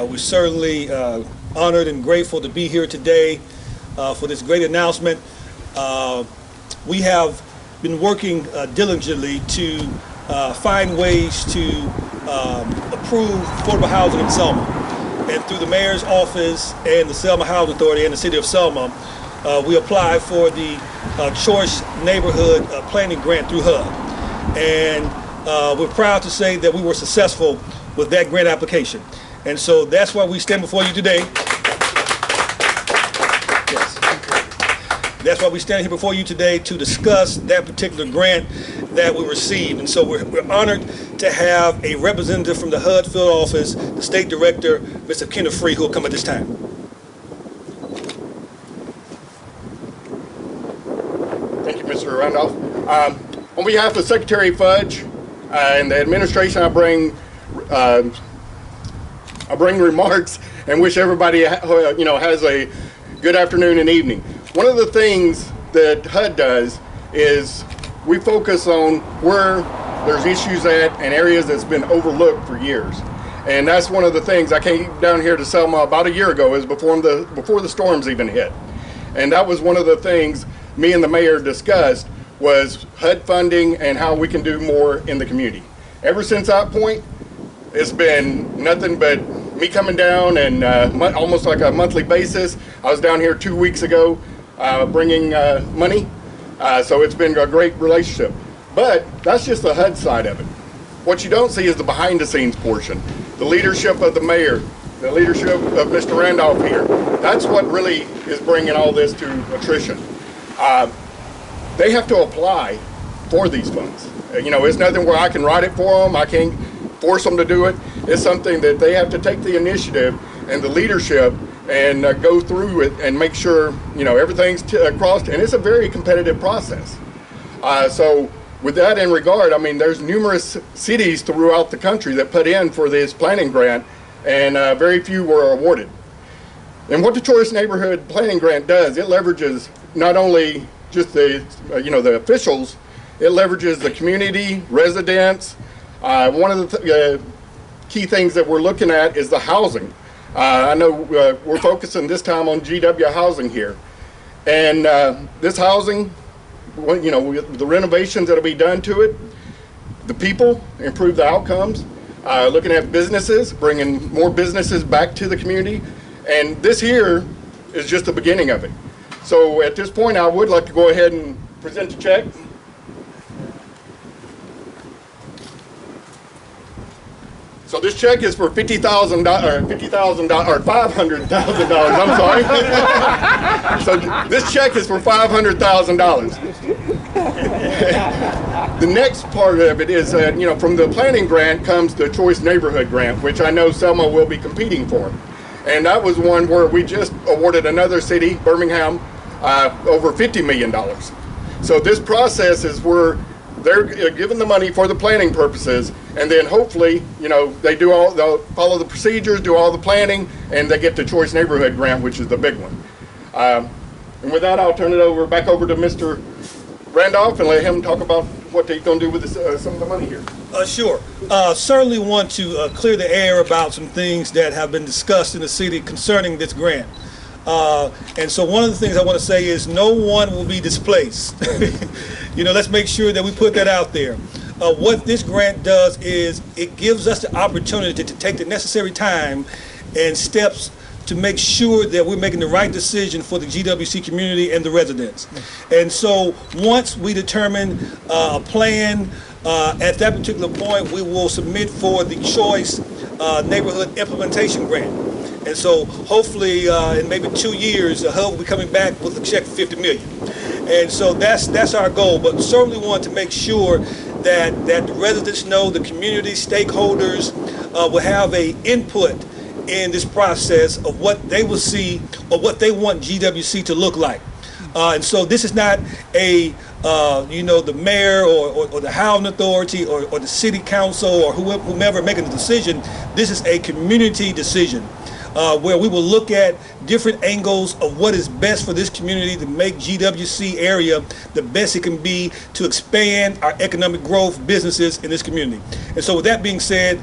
We're certainly honored and grateful to be here today for this great announcement. We have been working diligently to find ways to approve affordable housing in Selma. And through the mayor's office and the Selma Housing Authority and the city of Selma, we applied for the Choice Neighborhood Planning Grant through HUD. And we're proud to say that we were successful with that grant application. And so that's why we stand before you today. Yes. That's why we stand here before you today to discuss that particular grant that we received. And so we're honored to have a representative from the HUD field office, the state director, Mr. Kenneth Free, who will come at this time. Thank you, Mr. Randolph. On behalf of Secretary Fudge and the administration, I bring remarks and wish everybody has a good afternoon and evening. One of the things that HUD does is we focus on where there's issues at and areas that's been overlooked for years. And that's one of the things. I came down here to Selma about a year ago, is before the storms even hit. And that was one of the things me and the mayor discussed, was HUD funding and how we can do more in the community. Ever since that point, it's been nothing but me coming down and almost like a monthly basis. I was down here 2 weeks ago bringing money. So it's been a great relationship. But that's just the HUD side of it. What you don't see is the behind the scenes portion. The leadership of the mayor, the leadership of Mr. Randolph here. That's what really is bringing all this to attrition. They have to apply for these funds. It's nothing where I can write it for them. I can't force them to do it. It's something that they have to take the initiative and the leadership and go through it and make sure everything's crossed. And it's a very competitive process. So with that in regard, I mean, there's numerous cities throughout the country that put in for this planning grant, and very few were awarded. And what the Choice Neighborhood Planning Grant does, it leverages not only just the officials, it leverages the community, residents. One of the key things that we're looking at is the housing. I know we're focusing this time on GW housing here. And this housing, the renovations that'll be done to it, the people, improve the outcomes, looking at businesses, bringing more businesses back to the community. And this here is just the beginning of it. So at this point, I would like to go ahead and present the check. So this check is for $500,000. I'm sorry. So this check is for $500,000. The next part of it is, from the planning grant comes the Choice Neighborhood Grant, which I know Selma will be competing for. And that was one where we just awarded another city, Birmingham, over $50 million. So this process is where they're given the money for the planning purposes, and then hopefully, they'll follow the procedures, do all the planning, and they get the Choice Neighborhood Grant, which is the big one. And with that, I'll turn it back over to Mr. Randolph and let him talk about what they're going to do with some of the money here. Sure. Certainly want to clear the air about some things that have been discussed in the city concerning this grant. And so one of the things I want to say is no one will be displaced. Let's make sure that we put that out there. What this grant does is it gives us the opportunity to take the necessary time and steps to make sure that we're making the right decision for the GWC community and the residents. And so once we determine a plan, at that particular point, we will submit for the Choice Neighborhood Implementation Grant. And so hopefully in maybe 2 years, the HUD will be coming back with a check for $50 million. And so that's our goal, but certainly want to make sure that the residents know, the community stakeholders will have a input in this process of what they will see or what they want GWC to look like. And so this is not the mayor or the housing authority or the city council or whomever making the decision. This is a community decision. where we will look at different angles of what is best for this community to make GWC area the best it can be to expand our economic growth businesses in this community. And so with that being said,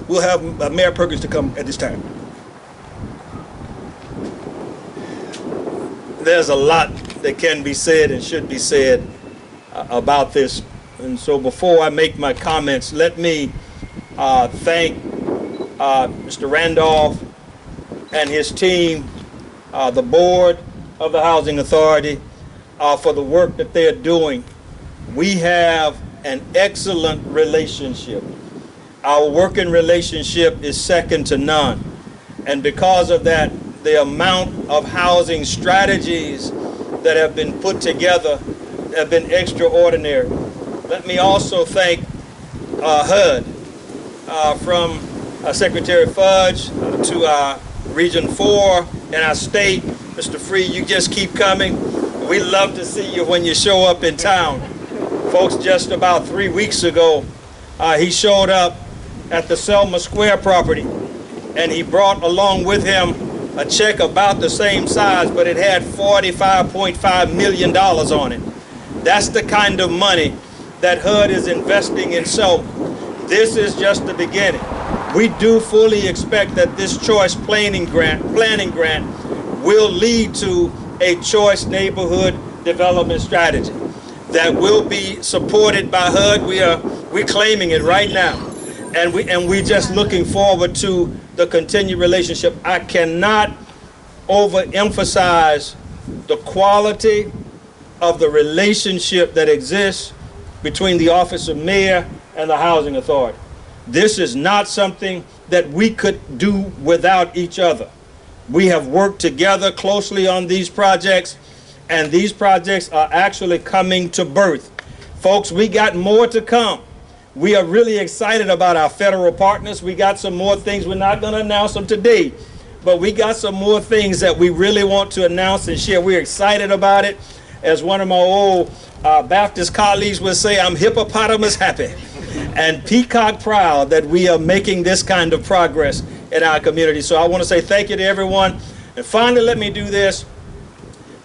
we'll have Mayor Perkins to come at this time. There's a lot that can be said and should be said about this. And so before I make my comments, let me thank Mr. Randolph and his team, the board of the Housing Authority, for the work that they're doing. We have an excellent relationship. Our working relationship is second to none. And because of that, the amount of housing strategies that have been put together have been extraordinary. Let me also thank HUD, from Secretary Fudge to Region 4 and our state. Mr. Free, you just keep coming. We love to see you when you show up in town. Folks, just about 3 weeks ago, he showed up at the Selma Square property, and he brought along with him a check about the same size, but it had $45.5 million on it. That's the kind of money that HUD is investing in Selma. This is just the beginning. We do fully expect that this choice planning grant will lead to a choice neighborhood development strategy that will be supported by HUD. We're claiming it right now, and we're just looking forward to the continued relationship. I cannot overemphasize the quality of the relationship that exists between the Office of Mayor and the Housing Authority. This is not something that we could do without each other. We have worked together closely on these projects, and these projects are actually coming to birth. Folks, we got more to come. We are really excited about our federal partners. We got some more things. We're not going to announce them today, but we got some more things that we really want to announce and share. We're excited about it. As one of my old Baptist colleagues would say, I'm hippopotamus happy and peacock proud that we are making this kind of progress in our community. So I want to say thank you to everyone. And finally, let me do this.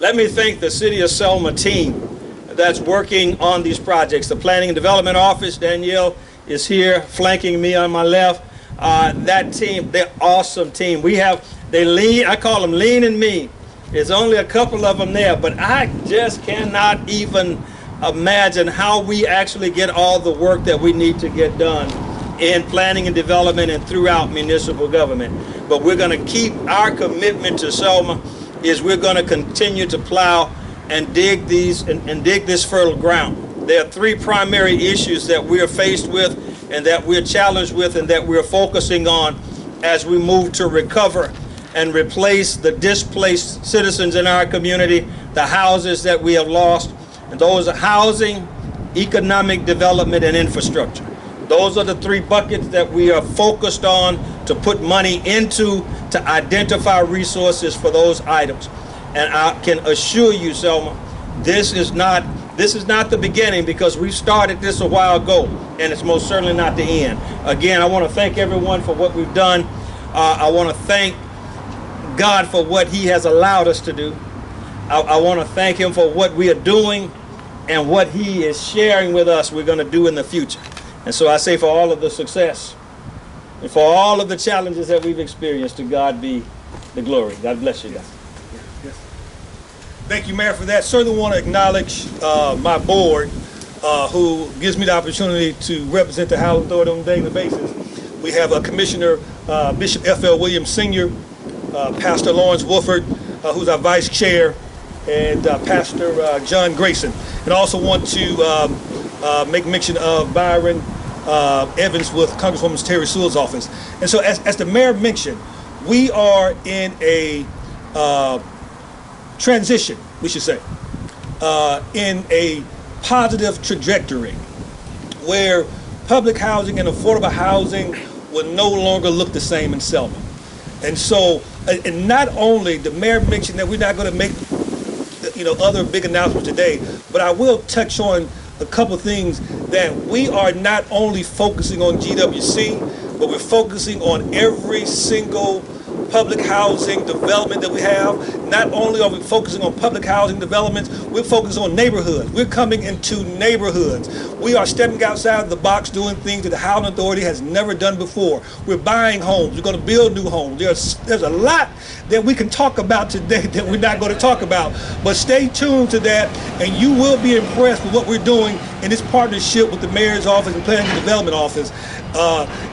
Let me thank the City of Selma team that's working on these projects. The Planning and Development Office, Danielle is here flanking me on my left. That team, they're awesome team. They lean, I call them lean and mean. There's only a couple of them there, but I just cannot even imagine how we actually get all the work that we need to get done in planning and development and throughout municipal government. But we're going to keep our commitment to Selma is we're going to continue to plow and dig these and dig this fertile ground. There are three primary issues that we're faced with and that we're challenged with and that we're focusing on as we move to recover and replace the displaced citizens in our community, the houses that we have lost, and those are housing, economic development, and infrastructure. Those are the three buckets that we are focused on to put money into to identify resources for those items. And I can assure you, Selma, this is not the beginning, because we started this a while ago, and it's most certainly not the end. Again, I want to thank everyone for what we've done. I want to thank God for what He has allowed us to do. I want to thank Him for what we are doing and what He is sharing with us we're going to do in the future. And so I say, for all of the success and for all of the challenges that we've experienced, to God be the glory. God bless you guys. Thank you, Mayor, for that. Certainly want to acknowledge my board, who gives me the opportunity to represent the Housing Authority on a daily basis. We have Commissioner Bishop F.L. Williams Sr., Pastor Lawrence Wolford, who's our Vice Chair, and Pastor John Grayson. And I also want to make mention of Byron Evans with Congresswoman Terry Sewell's office. And so as the Mayor mentioned, we are in a transition, we should say, in a positive trajectory where public housing and affordable housing will no longer look the same in Selma. And so, and not only the Mayor mentioned that we're not going to make other big announcements today, but I will touch on a couple of things that we are not only focusing on GWC, but we're focusing on every single public housing development that we have. Not only are we focusing on public housing developments, we're focusing on neighborhoods. We're coming into neighborhoods. We are stepping outside of the box, doing things that the Housing Authority has never done before. We're buying homes. We're going to build new homes. There's a lot that we can talk about today that we're not going to talk about. But stay tuned to that, and you will be impressed with what we're doing in this partnership with the Mayor's Office and Planning and Development Office.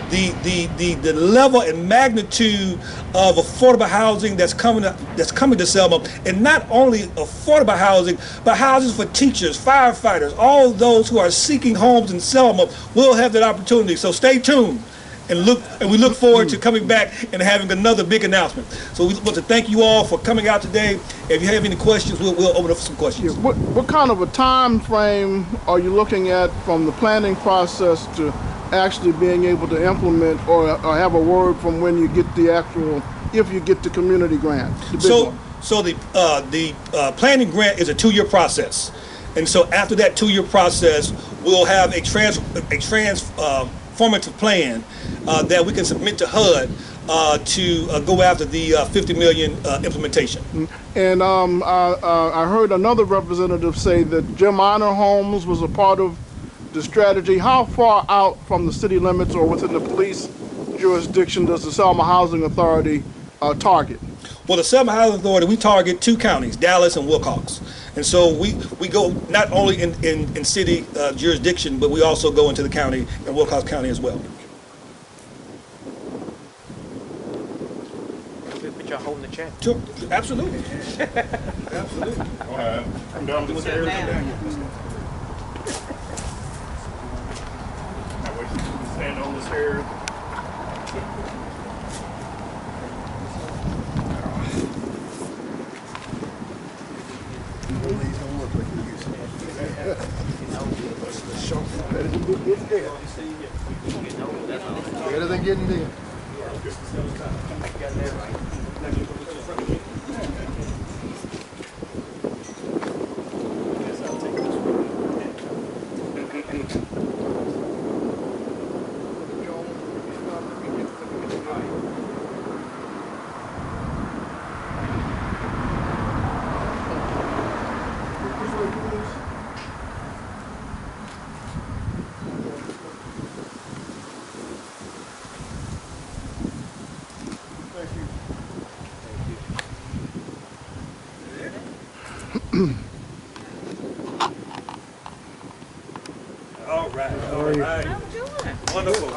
The level and magnitude of affordable housing that's coming to Selma, and not only affordable housing, but houses for teachers, firefighters, all those who are seeking homes in Selma will have that opportunity. So stay tuned. And we look forward to coming back and having another big announcement. So we want to thank you all for coming out today. If you have any questions, we'll open up for some questions. Yeah, what kind of a time frame are you looking at from the planning process to actually being able to implement or have a word from when you get the actual, if you get the community grant? So the planning grant is a 2-year process, and so after that 2-year process, we'll have a transformative plan that we can submit to HUD to go after the 50 million implementation. And I heard another representative say that Jim Honor Homes was a part of the strategy. How far out from the city limits or within the police jurisdiction does the Selma Housing Authority target? Well, the Selma Housing Authority, we target 2 counties, Dallas and Wilcox. And so we go not only in city jurisdiction, but we also go into the county, in Wilcox County as well. Put your hole in the chat. Sure, absolutely. Absolutely. Come down the stairs. Stand on the stairs. Better than getting there. All right. Wonderful.